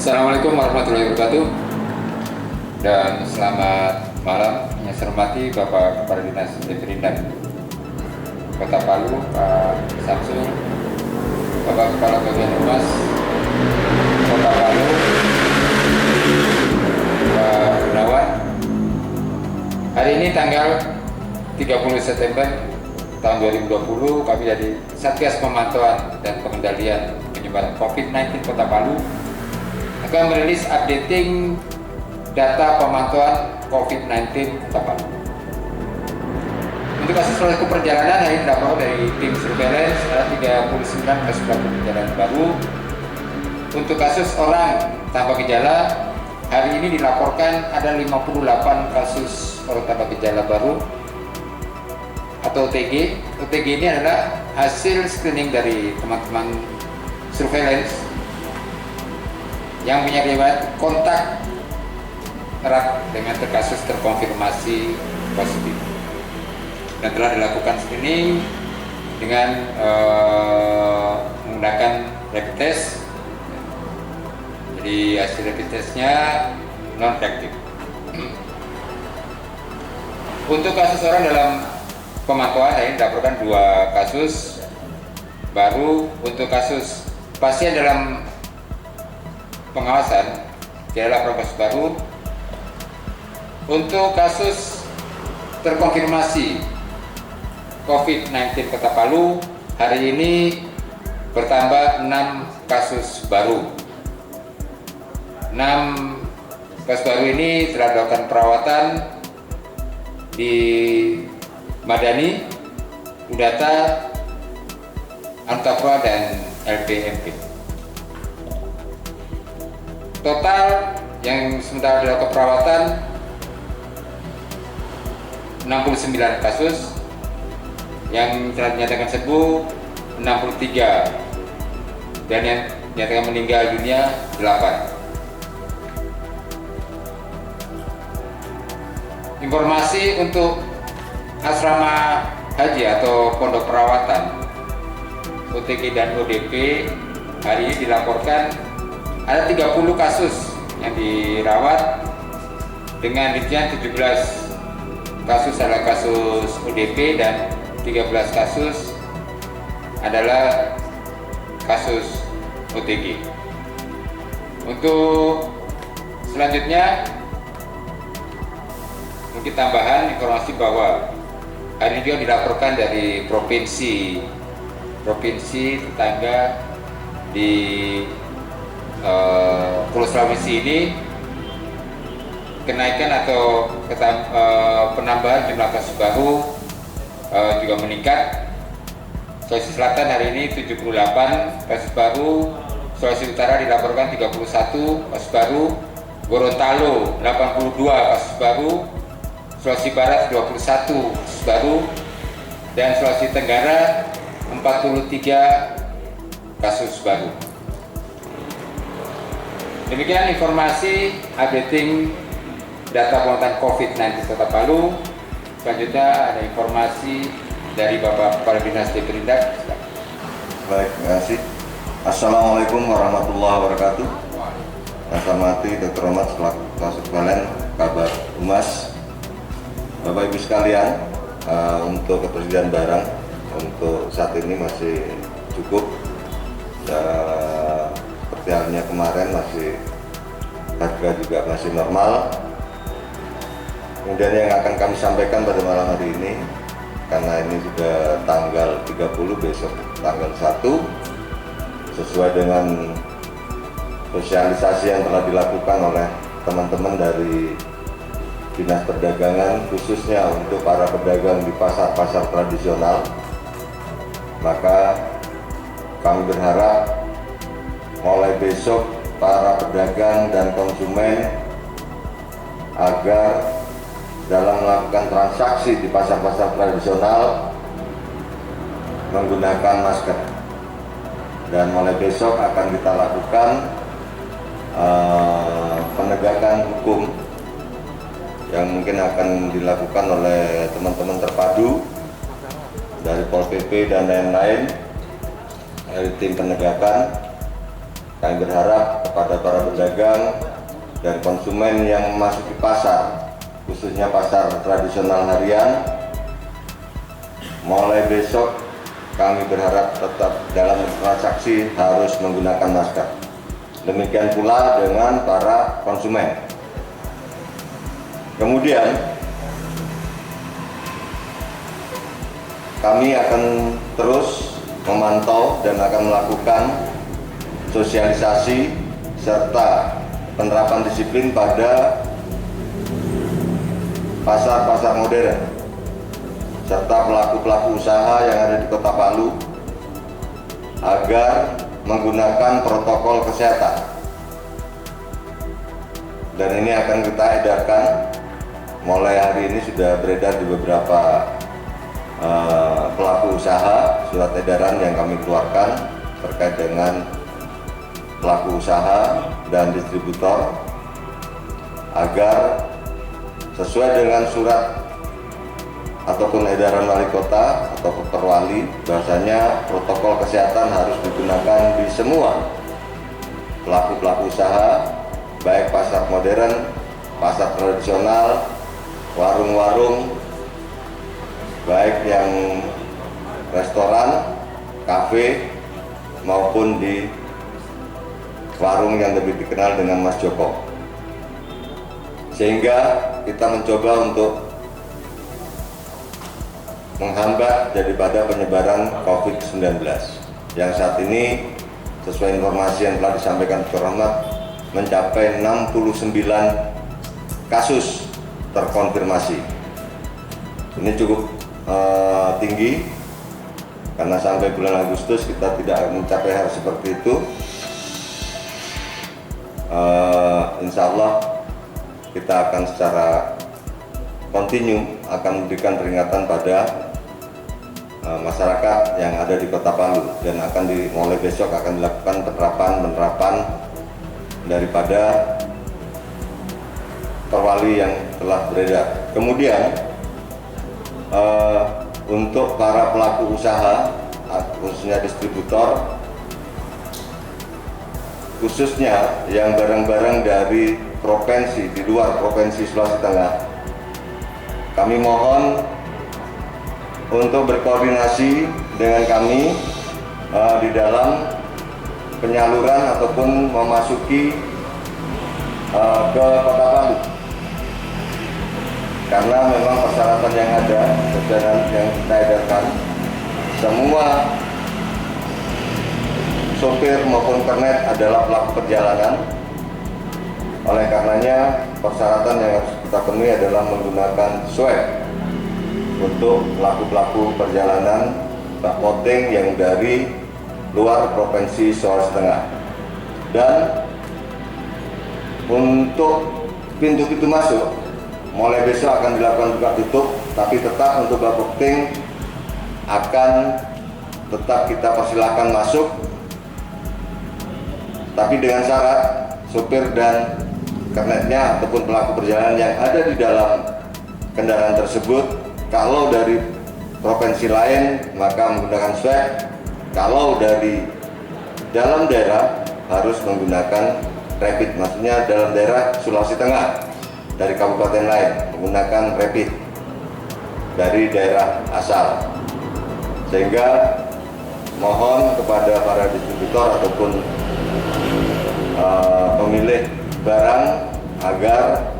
Assalamualaikum warahmatullahi wabarakatuh dan selamat malam. Yang saya hormati Bapak Kepala Dinas Perindak Kota Palu, Pak Samsul, Bapak Kepala Bagian Humas Kota Palu, Pak Gunawan. Hari ini tanggal 30 September tahun 2020, kami dari Satgas Pemantauan dan Pengendalian Penyebaran COVID-19 Kota Palu akan merilis updating data pemantauan COVID-19 Kota Palu. Untuk kasus pelaku perjalanan hari ini dilaporkan dari tim surveillance ada 39 kasus pelaku perjalanan baru. Untuk kasus orang tanpa gejala hari ini dilaporkan ada 58 kasus orang tanpa gejala baru atau OTG. OTG ini adalah hasil screening dari teman-teman surveillance yang punya riwayat kontak erat dengan kasus terkonfirmasi positif dan telah dilakukan screening dengan menggunakan rapid test. Jadi hasil rapid testnya non reaktif. Untuk kasus orang dalam pemantauan hari ini dilaporkan 2 kasus baru. Untuk kasus pasien dalam pengawasan tidak ada kasus baru. Untuk kasus terkonfirmasi COVID-19 Kota Palu hari ini bertambah 6 kasus baru. 6 kasus baru ini telah dilakukan perawatan di Madani, Udata, Antapua, dan LPMP. Total yang sementara dilakukan perawatan 69 kasus, yang telah dinyatakan sembuh 63, dan yang dinyatakan meninggal dunia 8. Informasi untuk asrama haji atau pondok perawatan OTG dan ODP hari ini dilaporkan ada 30 kasus yang dirawat dengan rincian 17 kasus adalah kasus ODP dan 13 kasus adalah kasus OTG. Untuk selanjutnya mungkin tambahan informasi bahwa hari ini juga dilaporkan dari provinsi tetangga di Pulau Sulawesi ini kenaikan atau penambahan jumlah kasus baru juga meningkat. Sulawesi Selatan hari ini 78 kasus baru, Sulawesi Utara dilaporkan 31 kasus baru, Gorontalo 82 kasus baru, Sulawesi Barat 21 kasus baru, dan Sulawesi Tenggara 43 kasus baru. Demikian informasi updating data pemantauan COVID-19 Kota Palu. Selanjutnya ada informasi dari Bapak Kepala Dinas Perindak. Baik, terima kasih. Assalamualaikum warahmatullahi wabarakatuh. Yang saya hormati Dr. Rahmat selaku Kasub Balen Kabar Humas. Bapak Ibu sekalian, untuk ketersediaan barang untuk saat ini masih cukup. Seperti halnya kemarin masih harga juga masih normal. Kemudian yang akan kami sampaikan pada malam hari ini, karena ini sudah tanggal 30, besok tanggal 1, sesuai dengan sosialisasi yang telah dilakukan oleh teman-teman dari Dinas Perdagangan, khususnya untuk para pedagang di pasar-pasar tradisional, maka kami berharap mulai besok para pedagang dan konsumen agar dalam melakukan transaksi di pasar-pasar tradisional menggunakan masker. Dan mulai besok akan kita lakukan penegakan hukum yang mungkin akan dilakukan oleh teman-teman terpadu dari Pol PP dan lain-lain dari tim penegakan Kami berharap kepada para pedagang dan konsumen yang memasuki pasar, khususnya pasar tradisional harian, mulai besok kami berharap tetap dalam transaksi harus menggunakan masker. Demikian pula dengan para konsumen. Kemudian kami akan terus memantau dan akan melakukan sosialisasi serta penerapan disiplin pada pasar-pasar modern serta pelaku-pelaku usaha yang ada di Kota Palu agar menggunakan protokol kesehatan. Dan ini akan kita edarkan mulai hari ini, sudah beredar di beberapa pelaku usaha surat edaran yang kami keluarkan terkait dengan pelaku usaha dan distributor agar sesuai dengan surat ataupun edaran wali kota atau perwali, bahwasanya protokol kesehatan harus digunakan di semua pelaku-pelaku usaha, baik pasar modern, pasar tradisional, warung-warung, baik yang restoran, kafe, maupun di warung yang lebih dikenal dengan Mas Joko. Sehingga kita mencoba untuk menghambat daripada penyebaran COVID-19 yang saat ini sesuai informasi yang telah disampaikan Dr. Rahmat mencapai 69 kasus terkonfirmasi. Ini cukup tinggi karena sampai bulan Agustus kita tidak mencapai hal seperti itu. Insya Allah kita akan secara kontinu akan memberikan peringatan pada masyarakat yang ada di Kota Palu, dan akan mulai besok akan dilakukan penerapan daripada perwali yang telah beredar. Kemudian untuk para pelaku usaha khususnya distributor, khususnya yang barang-barang dari provinsi di luar provinsi Sulawesi Tengah, kami mohon untuk berkoordinasi dengan kami di dalam penyaluran ataupun memasuki ke Kota Palu, karena memang persyaratan yang ada dan yang kita edarkan, semua sopir maupun kernet adalah pelaku perjalanan. Oleh karenanya persyaratan yang harus kita penuhi adalah menggunakan swab untuk pelaku-pelaku perjalanan backpacking yang dari luar provinsi Sulawesi Tengah. Dan untuk pintu-pintu masuk mulai besok akan dilakukan buka tutup, tapi tetap untuk backpacking akan tetap kita persilahkan masuk, tapi dengan syarat supir dan kernetnya ataupun pelaku perjalanan yang ada di dalam kendaraan tersebut, kalau dari provinsi lain maka menggunakan swab, kalau dari dalam daerah harus menggunakan rapid, maksudnya dalam daerah Sulawesi Tengah dari kabupaten lain menggunakan rapid dari daerah asal. Sehingga mohon kepada para distributor ataupun pemilik barang agar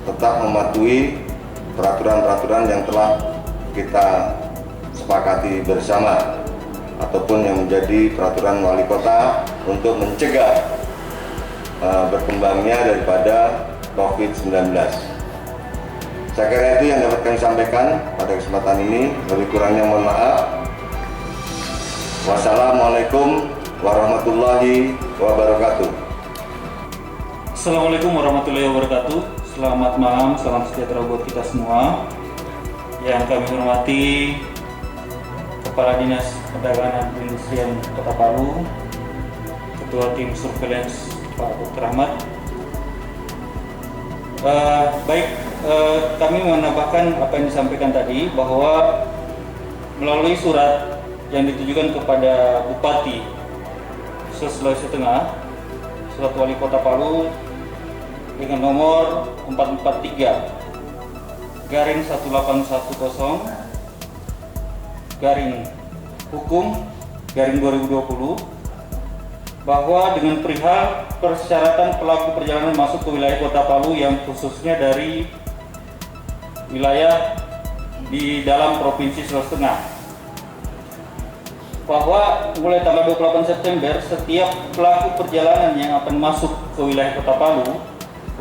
tetap mematuhi peraturan-peraturan yang telah kita sepakati bersama ataupun yang menjadi peraturan wali kota untuk mencegah berkembangnya daripada COVID-19. Saya kira itu yang dapat kami sampaikan pada kesempatan ini. Lebih kurangnya mohon maaf. Wassalamualaikum warahmatullahi wabarakatuh. Assalamualaikum warahmatullahi wabarakatuh. Selamat malam, salam sejahtera buat kita semua. Yang kami hormati Kepala Dinas Perdagangan dan Perindustrian Kota Palu, Ketua Tim Surveillance Pak Dr. Rahmat. Kami menambahkan apa yang disampaikan tadi, bahwa melalui surat yang ditujukan kepada Bupati Sulawesi Tengah, Surat Wali Kota Palu dengan nomor 443/18/Hukum/2020 bahwa dengan perihal persyaratan pelaku perjalanan masuk ke wilayah Kota Palu yang khususnya dari wilayah di dalam Provinsi Sulawesi Tengah, bahwa mulai tanggal 28 September setiap pelaku perjalanan yang akan masuk ke wilayah Kota Palu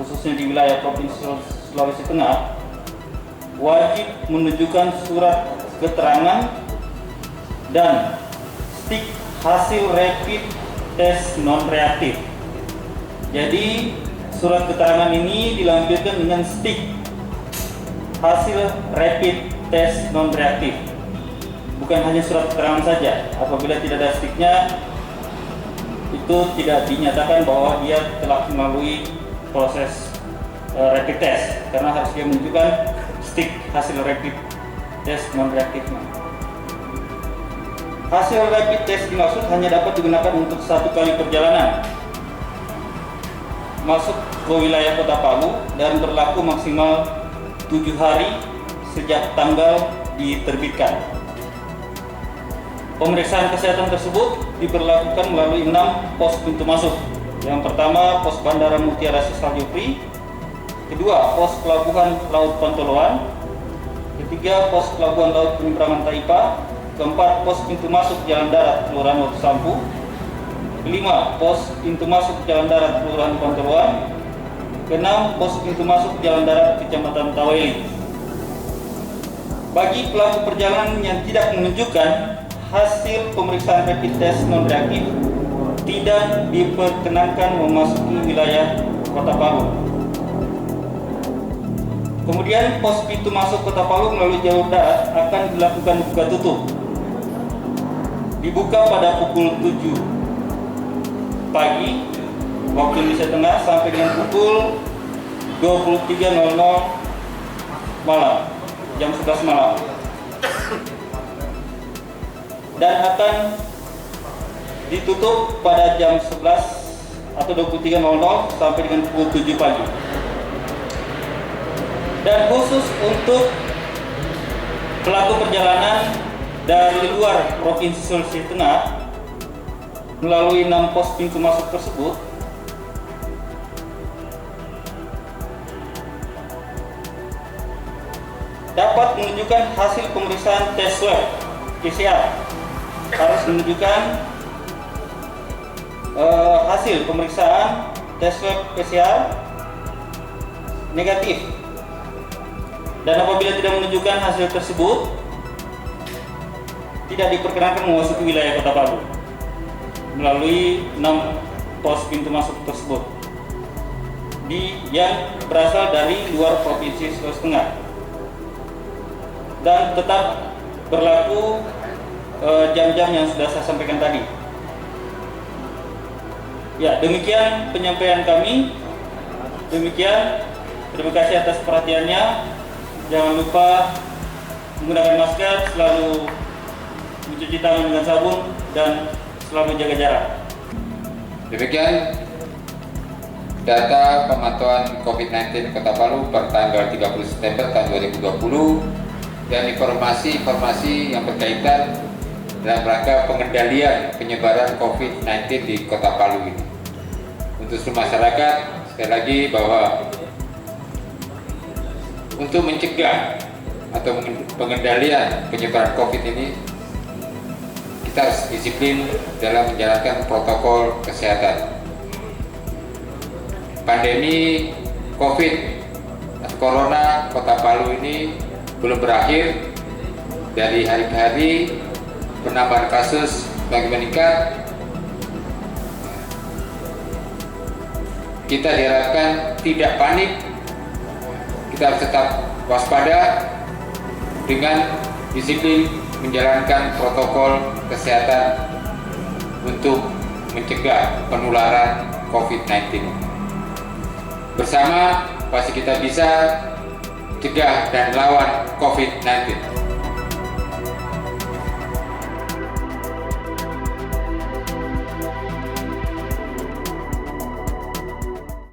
khususnya di wilayah Provinsi Sulawesi Tengah wajib menunjukkan surat keterangan dan stik hasil rapid test non reaktif. Jadi surat keterangan ini dilampirkan dengan stik hasil rapid test non reaktif, bukan hanya surat keterangan saja. Apabila tidak ada stiknya, itu tidak dinyatakan bahwa dia telah melalui proses rapid test, karena harus dia menunjukkan stik hasil rapid test non reaktifnya. Hasil rapid test dimaksud hanya dapat digunakan untuk satu kali perjalanan masuk ke wilayah Kota Palu dan berlaku maksimal 7 hari sejak tanggal diterbitkan. Pemeriksaan kesehatan tersebut diberlakukan melalui 6 pos pintu masuk. Yang pertama, pos Bandara Mutiara Sisal Jufri. Kedua, pos Pelabuhan Laut Pantoloan. Ketiga, pos Pelabuhan Laut Penyeberangan Taipa. Keempat, pos pintu masuk Jalan Darat Kelurahan Watu Sampu. Kelima, pos pintu masuk Jalan Darat Kelurahan Pantoloan. Keenam, pos pintu masuk Jalan Darat Kecamatan Taweli. Bagi pelaku perjalanan yang tidak menunjukkan hasil pemeriksaan rapid test non reaktif, tidak diperkenankan memasuki wilayah Kota Palu. Kemudian pos pintu masuk Kota Palu melalui jalur darat akan dilakukan buka tutup. Dibuka pada pukul 7 pagi waktu Indonesia Tengah sampai dengan pukul 23.00 malam, jam 11 malam. Dan akan ditutup pada jam 11 atau 23.00 sampai dengan pukul 7 pagi. Dan khusus untuk pelaku perjalanan dari luar Provinsi Sulawesi Tengah melalui 6 pos pintu masuk tersebut, dapat menunjukkan hasil pemeriksaan tes swab PCR. Harus menunjukkan hasil pemeriksaan tes swab PCR negatif. Dan apabila tidak menunjukkan hasil tersebut, tidak diperkenankan memasuki wilayah Kota Palu melalui 6 pos pintu masuk tersebut yang berasal dari luar Provinsi Sulawesi Tengah, dan tetap berlaku jam-jam yang sudah saya sampaikan tadi. Ya, demikian penyampaian kami. Demikian, terima kasih atas perhatiannya. Jangan lupa menggunakan masker, selalu mencuci tangan dengan sabun, dan selalu jaga jarak. Demikian data pemantauan COVID-19 Kota Palu per tanggal 30 September tahun 2020 dan informasi-informasi yang berkaitan dalam rangka pengendalian penyebaran COVID-19 di Kota Palu ini. Untuk seluruh masyarakat, sekali lagi bahwa untuk mencegah atau pengendalian penyebaran COVID ini, kita harus disiplin dalam menjalankan protokol kesehatan. Pandemi COVID atau Corona Kota Palu ini belum berakhir. Dari hari ke hari penambahan kasus makin meningkat. Kita diharapkan tidak panik. Kita harus tetap waspada dengan disiplin menjalankan protokol kesehatan untuk mencegah penularan COVID-19. Bersama pasti kita bisa cegah dan lawan COVID-19.